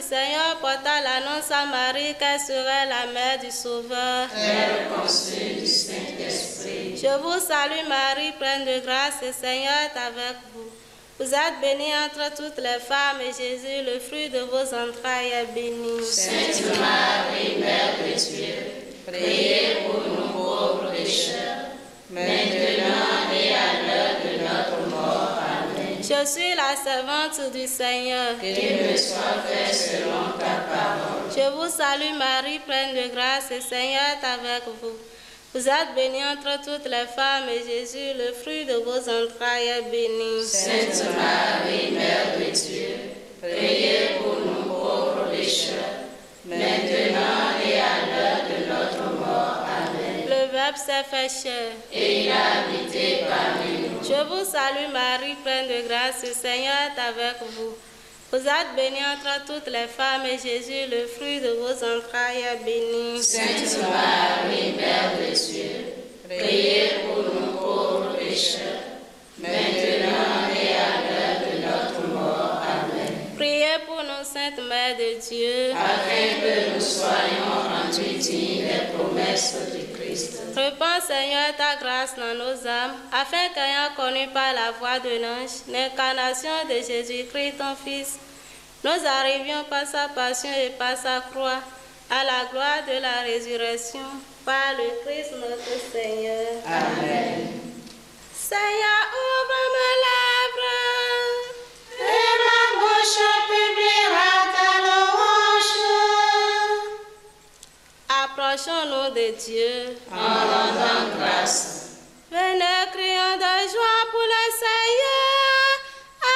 du Seigneur porta l'annonce à Marie qu'elle serait la mère du Sauveur. Elle conçue du Saint-Esprit. Je vous salue Marie, pleine de grâce, le Seigneur est avec vous. Vous êtes bénie entre toutes les femmes et Jésus, le fruit de vos entrailles, est béni. Sainte Marie, Mère de Dieu, priez pour nous pauvres pécheurs, maintenant et à l'heure de notre mort. Amen. Je suis la servante du Seigneur. Qu'il me soit fait selon ta parole. Je vous salue Marie, pleine de grâce, le Seigneur est avec vous. Vous êtes bénie entre toutes les femmes et Jésus, le fruit de vos entrailles, est béni. Sainte Marie, Mère de Dieu, priez pour nous pauvres pécheurs, maintenant et à l'heure de notre mort. Amen. Le Verbe s'est fait chair. Et il a habité parmi nous. Je vous salue Marie, pleine de grâce, le Seigneur est avec vous. Vous êtes bénie entre toutes les femmes et Jésus, le fruit de vos entrailles, est béni. Sainte Marie, Mère de Dieu, priez pour nous pauvres pécheurs, maintenant et à l'heure de notre mort. Amen. Priez pour nous, Sainte Mère de Dieu, Afin que nous soyons rendus dignes des promesses du Christ. répands, Seigneur, ta grâce dans nos âmes, afin qu'ayant connu par la voix de l'ange l'incarnation de Jésus-Christ, ton Fils, nous arrivions par sa passion et par sa croix à la gloire de la résurrection, par le Christ notre Seigneur. Amen. Seigneur, ouvre mes lèvres, Et ma bouche publiera ta louange. approchons-nous de Dieu. En rendant grâce. Venez, crions de joie pour le Seigneur,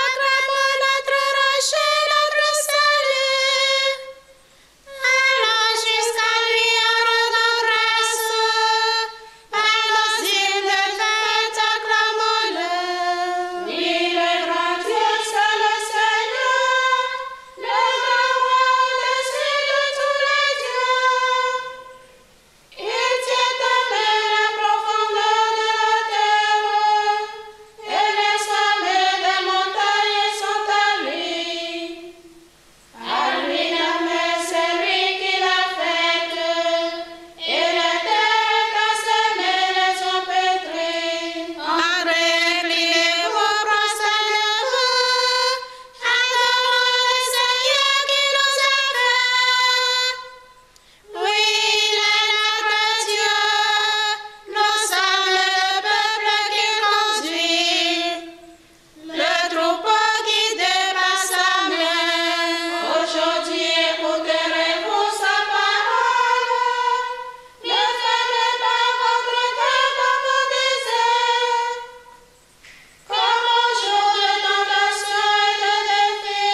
acclamons notre rocher, notre salut. Allons jusqu'à lui en rendant grâce. Par nos hymnes de fête, acclamons-le. Oui, le grand Dieu, c'est le Seigneur, le grand roi au-dessus de tous les dieux. Il tient en main la profondeur de la terre, et les sommets des montagnes sont à lui. À lui la mer, c'est lui qui l'a faite, et la terre qu'a semée les ont pétris. Inclinez-vous, prosternez-vous, adorons le Seigneur qui nous a fait. Oui, il est notre Dieu, nous sommes le peuple qu'il conduit, le troupeau guidé par sa main. Aujourd'hui, écouterez-vous sa parole. Ne fermez pas votre cœur comme au désert, comme au jour de tentation et de défi,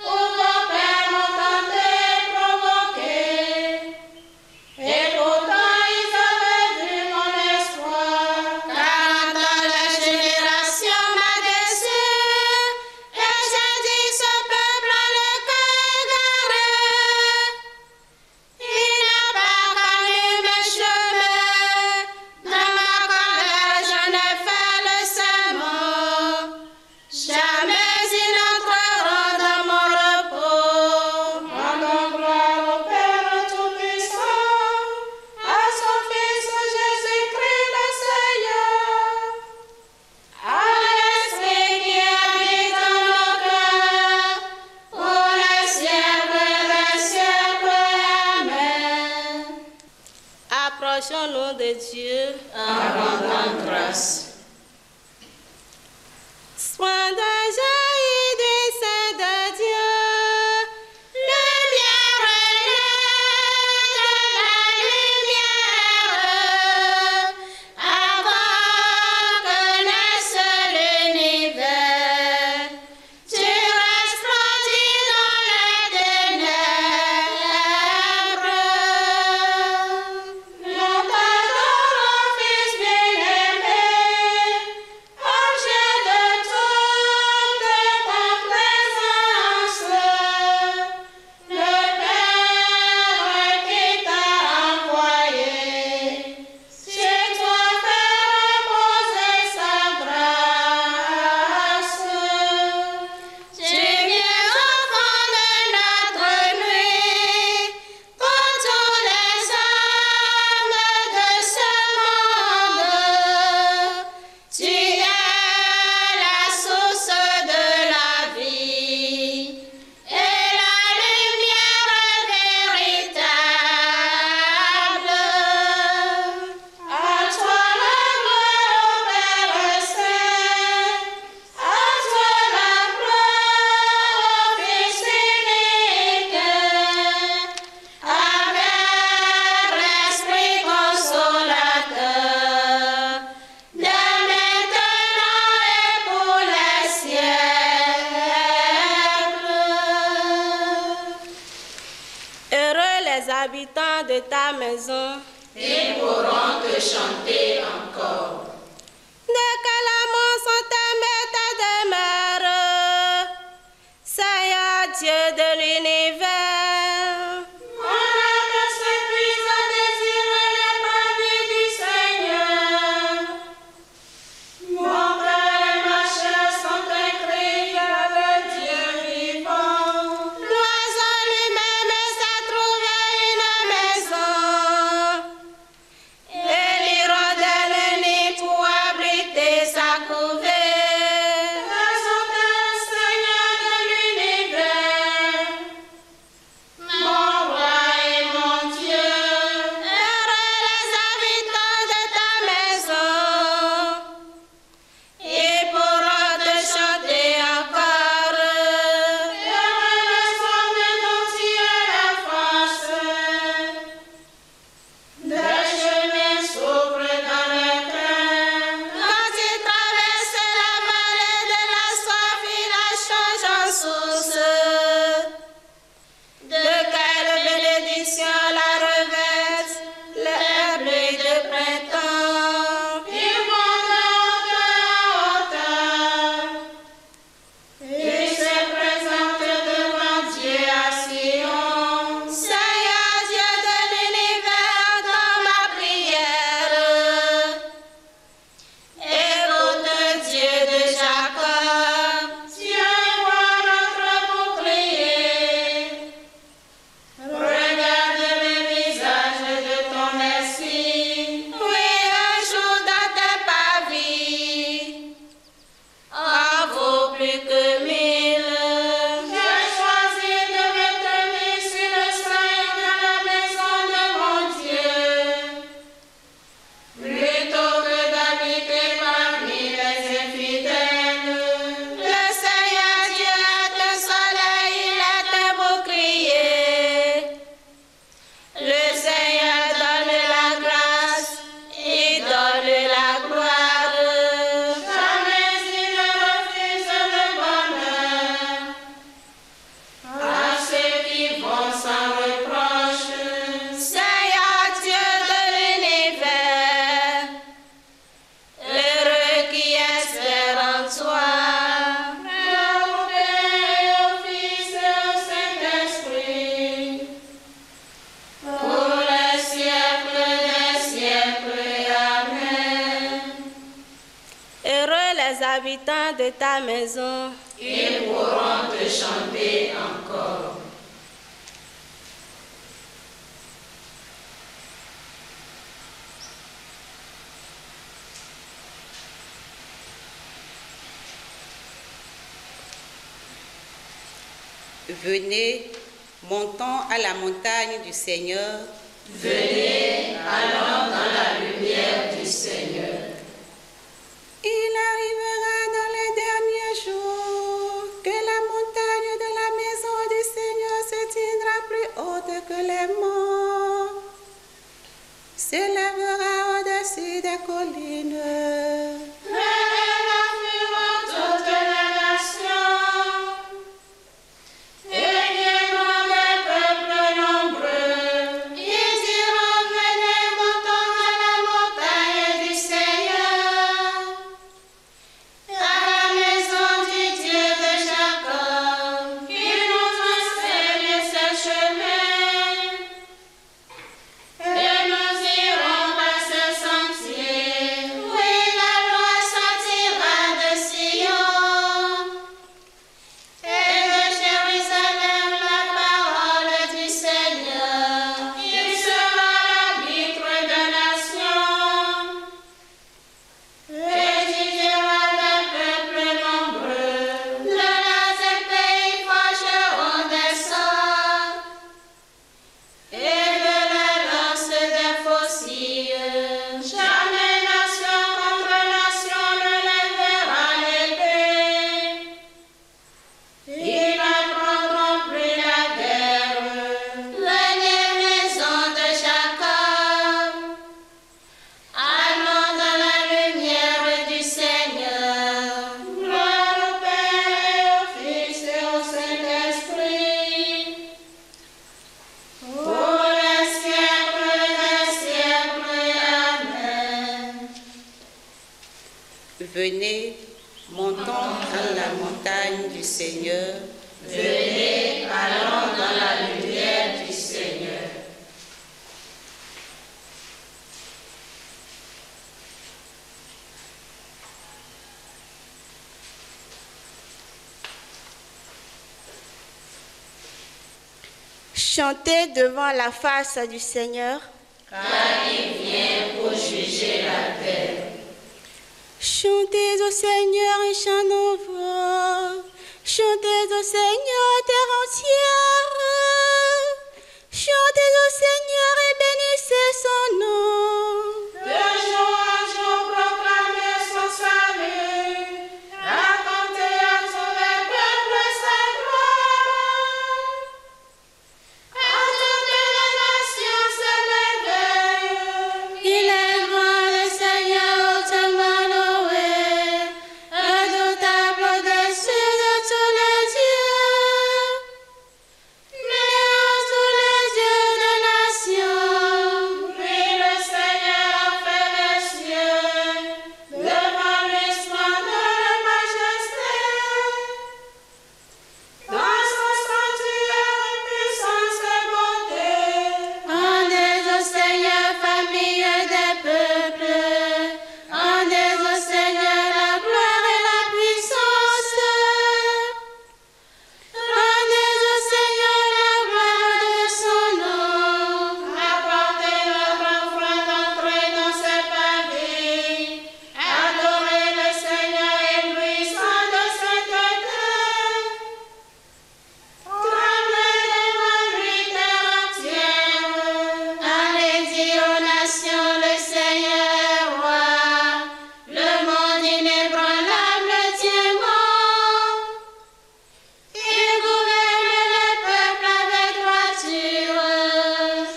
où vos pères m'ont tenté et provoqué. Et pourtant ils avaient vu mon espoir. Car dans la génération m'a déçu, et j'ai dit ce peuple a le cœur égaré. Il n'a pas connu mes chemins. Dans ma colère je n'ai fait le serment. Jamais ils n'entreront dans mon repos. Rendons gloire au Père Tout-Puissant, à son Fils Jésus-Christ le Seigneur, à l'Esprit qui habite dans nos cœurs, pour les siècles des siècles. Amen. Approchons-nous de Dieu. En rendant grâce. Splendeur jaillit du sein de Dieu. Lumière de la lumière, avant que naisse l'univers, tu resplendis dans les ténèbres. Nous t'adorons, Fils bien-aimé, objet de tout de ta maison. Ils pourront te chanter encore. De quel amour sont aimées tes demeures, Seigneur Dieu de l'univers. Mon âme s'épuise à désirer les paradis du Seigneur. Mon cœur et ma chair sont un cri vers le Dieu vivant. L'oiseau lui-même s'est trouvé une maison, et l'hirondelle un nid pour abriter sa couvée. Exaltez le Seigneur de l'univers, mon roi et mon Dieu. Heureux les habitants de ta maison, ils pourront te chanter encore. Heureux les hommes dont tu es la force. Des chemins s'ouvrent dans le cœur. Quand tu traverses la vallée de la soif, il la change en source. De quelle bénédiction la revêtent les bleuets de printemps. Ils vont de hauteur en hauteur. Ils se présentent devant Dieu à Sion. Seigneur Dieu de l'univers, entends ma prière. Écoute Dieu de Jacob. Dieu voit notre bouclier. Regarde le visage de ton esprit. Oui, un jour dans tes pavis en vaut plus que 1000. J'ai choisi de me tenir sur le seuil de la maison de mon Dieu, plutôt que d'habiter parmi les infidèles. Le Seigneur Dieu est un soleil, il est un bouclier. Le Seigneur donne la grâce, il donne la gloire. Jamais il ne refuse le bonheur à ceux qui vont sans reproche. Seigneur Dieu de l'univers, heureux qui espère en toi. Gloire au Père, au Fils et au Saint-Esprit, pour les siècles des siècles. Amen. Heureux les habitants de ta maison. Ils pourront te chanter encore. Venez, montons à la montagne du Seigneur. Venez, allons dans la lumière du Seigneur. Il arrivera dans les derniers jours que la montagne de la maison du Seigneur se tiendra plus haute que les monts, s'élèvera au-dessus des collines. Venez, afflueront toutes les nations, réunions des peuples nombreux. Ils diront, venez, montons à la montagne du Seigneur, à la maison du Dieu de Jacob, qui nous enseigne ses chemins. Et nous irons par ce sentier. Oui, Venez, montons dans la montagne du Seigneur. Venez, allons dans la lumière du Seigneur. Chantez devant la face du Seigneur. Car il vient pour juger la terre. Chantez au Seigneur un chant nouveau. Chantez au Seigneur, terre entière. Chantez au Seigneur et bénissez son nom. De jour en jour, proclamez son salut. Racontez à tous les peuples sa gloire. À toutes les nations ses merveilles. Il est grand le Seigneur hautement loué, redoutable au-dessus de tous les dieux. Mais à tous les dieux des nations. Lui le Seigneur a fait les cieux. Devant lui splendeur et majesté. Dans son sanctuaire puissance et bonté. Rendez au Seigneur, famille des peuples. Rendez au Seigneur la gloire et la puissance. Rendez au Seigneur la gloire de son nom. Apportez notre offrande, entrez dans ses pavés. Adorez le Seigneur éblouissant de sainteté. Tremblez devant lui, terre entière. Allez dire aux nations, le Seigneur est roi. Le monde inébranlable tient bon. Il gouverne le peuple avec droiture.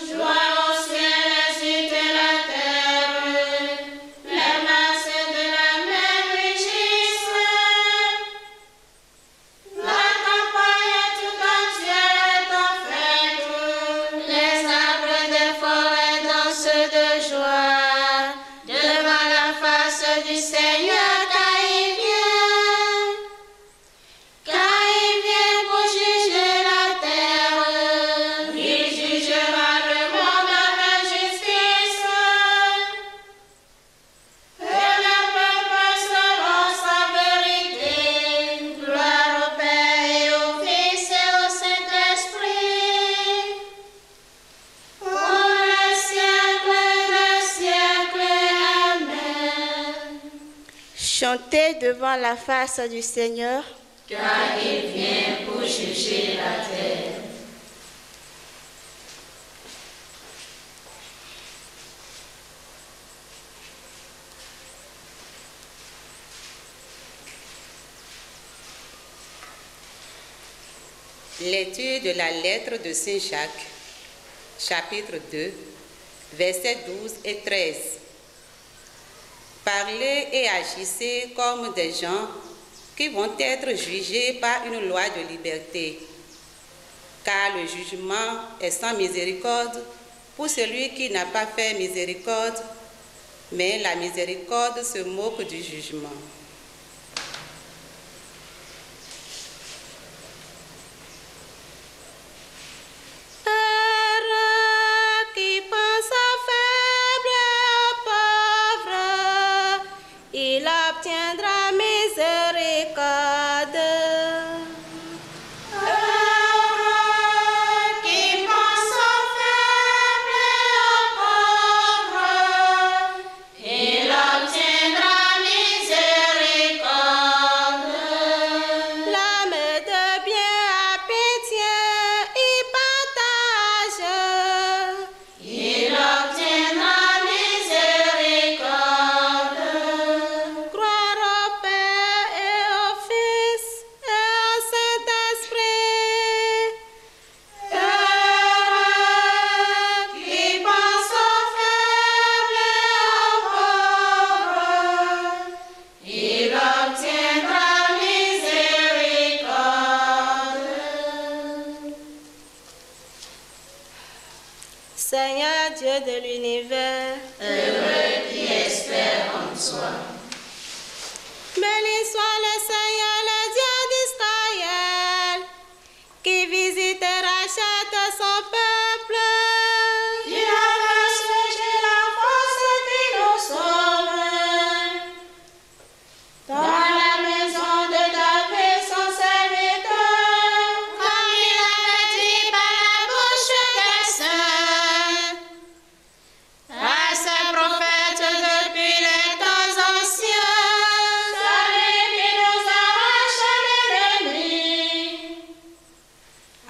Joie au ciel, incitez la terre. Les masses de la mer rugissent. La campagne tout entière est en fête. Les arbres des forêts dansent de joie devant la face du Seigneur, car il vient. Car il vient pour juger la terre. Il jugera le monde avec justice. Et les peuples selon sa vérité. Gloire au Père et au Fils et au Saint-Esprit. Pour les siècles des siècles. Amen. Chantez devant la face du Seigneur. Car il vient pour juger la terre. Lecture de la lettre de Saint Jacques, chapitre 2, versets 12 et 13. Parlez et agissez comme des gens qui vont être jugés par une loi de liberté, car le jugement est sans miséricorde pour celui qui n'a pas fait miséricorde, mais la miséricorde se moque du jugement. Père qui pense aux faibles et aux pauvres, il obtiendra miséricorde. Qui pense aux faibles et aux pauvres, il obtiendra miséricorde. L'âme de bien à pitié, il partage. Il obtiendra miséricorde. Gloire au Père et au Fils et au Saint-Esprit. Qui pense aux faibles et aux pauvres, il obtiendra miséricorde. Seigneur Dieu de l'univers, Heureux qui espère en toi. Béni soit le Seigneur, le Dieu d'Israël, qui visite et rachète son peuple. Il a racheté la force qui nous sauve. Dans la maison de David, son serviteur, comme il avait dit par la bouche des saints, à ses prophètes depuis les temps anciens. celui qui nous arrache à l'ennemi,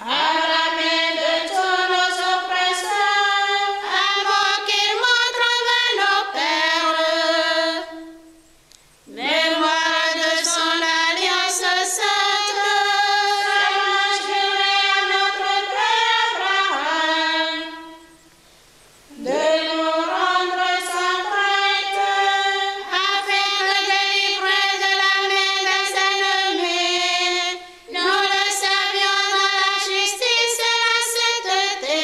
à la main de tous nos oppresseurs, Avant qu'il montre envers nos pères, mémoire de son alliance sainte, tellement juré à notre père Abraham, de nous rendre sans crainte, afin de délivrer de la main des ennemis, nous le servions dans la justice et la sainteté,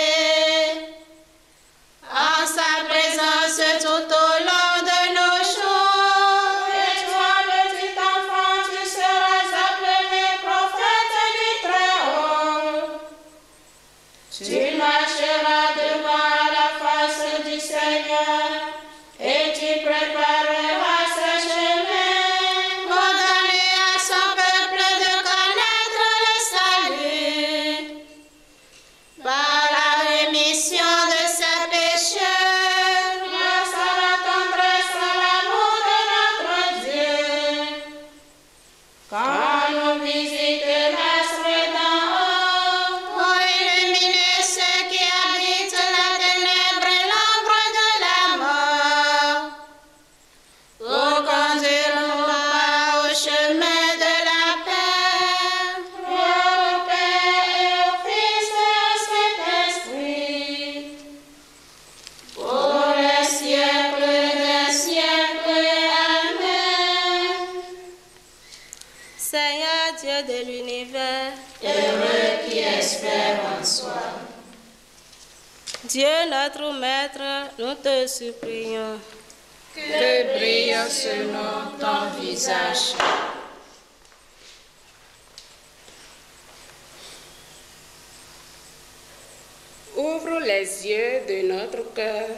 en sa présence tout au long de nos jours. et toi, petit enfant, tu seras appelé prophète du Très-Haut. Tu marcheras devant la face du Seigneur, et tu prépareras ce chemin. Pour donner à son peuple de connaître le salut par la rémission de ses péchés. Grâce à la tendresse, à l'amour de notre Dieu, quand nous visitera d'en haut, Pour illuminer ceux qui habitent la ténèbre et l'ombre de la mort, pour conduire nos pas au chemin de la paix. gloire au Père et au Fils et au Saint-Esprit, pour les siècles des siècles. Amen. Seigneur Dieu de l'univers, Heureux qui espère en soi. Dieu notre Maître, nous te supplions. Que brille sur nous ton visage. Ouvre les yeux de notre cœur,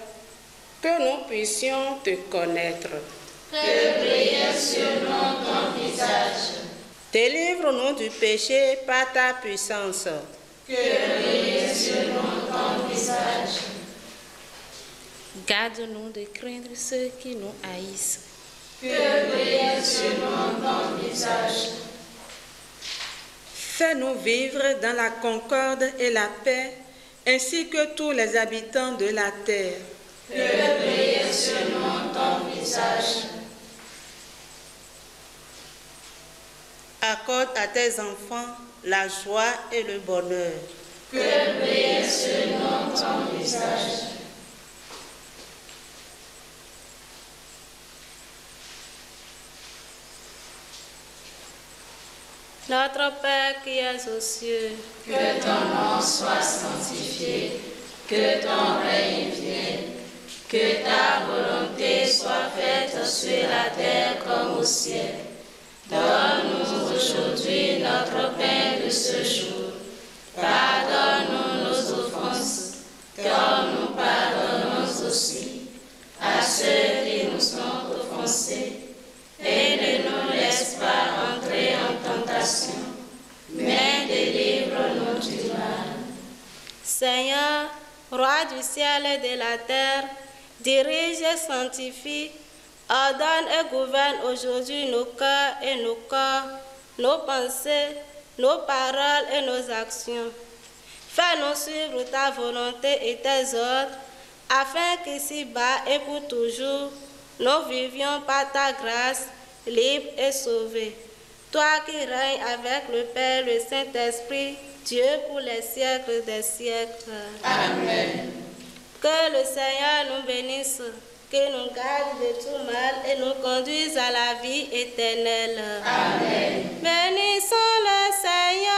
que nous puissions te connaître. Que brille sur nous ton visage. Délivre-nous du péché par ta puissance. Que brille sur nous ton visage. Garde-nous de craindre ceux qui nous haïssent. Que brille sur nous ton visage. Fais-nous vivre dans la concorde et la paix, ainsi que tous les habitants de la terre. Que brille sur nous ton visage. Accorde à tes enfants la joie et le bonheur. Que brille sur nous ton visage. Notre Père qui es aux cieux, Que ton nom soit sanctifié, que ton règne vienne, que ta volonté soit faite sur la terre comme au ciel. Donne-nous aujourd'hui notre pain de ce jour. Pardonne-nous nos offenses, comme nous pardonnons aussi à ceux qui nous sont offensés. Et ne nous laisse pas entrer en tentation, mais délivre-nous du mal. Seigneur, Roi du ciel et de la terre, dirige et sanctifie, ordonne et gouverne aujourd'hui nos cœurs et nos corps, nos pensées, nos paroles et nos actions. Fais-nous suivre ta volonté et tes ordres, afin qu'ici-bas et pour toujours, nous vivions par ta grâce, libres et sauvés. Toi qui règnes avec le Père et le Saint-Esprit, Dieu pour les siècles des siècles. Amen. Que le Seigneur nous bénisse, qu'il nous garde de tout mal et nous conduise à la vie éternelle. Amen. Bénissons le Seigneur.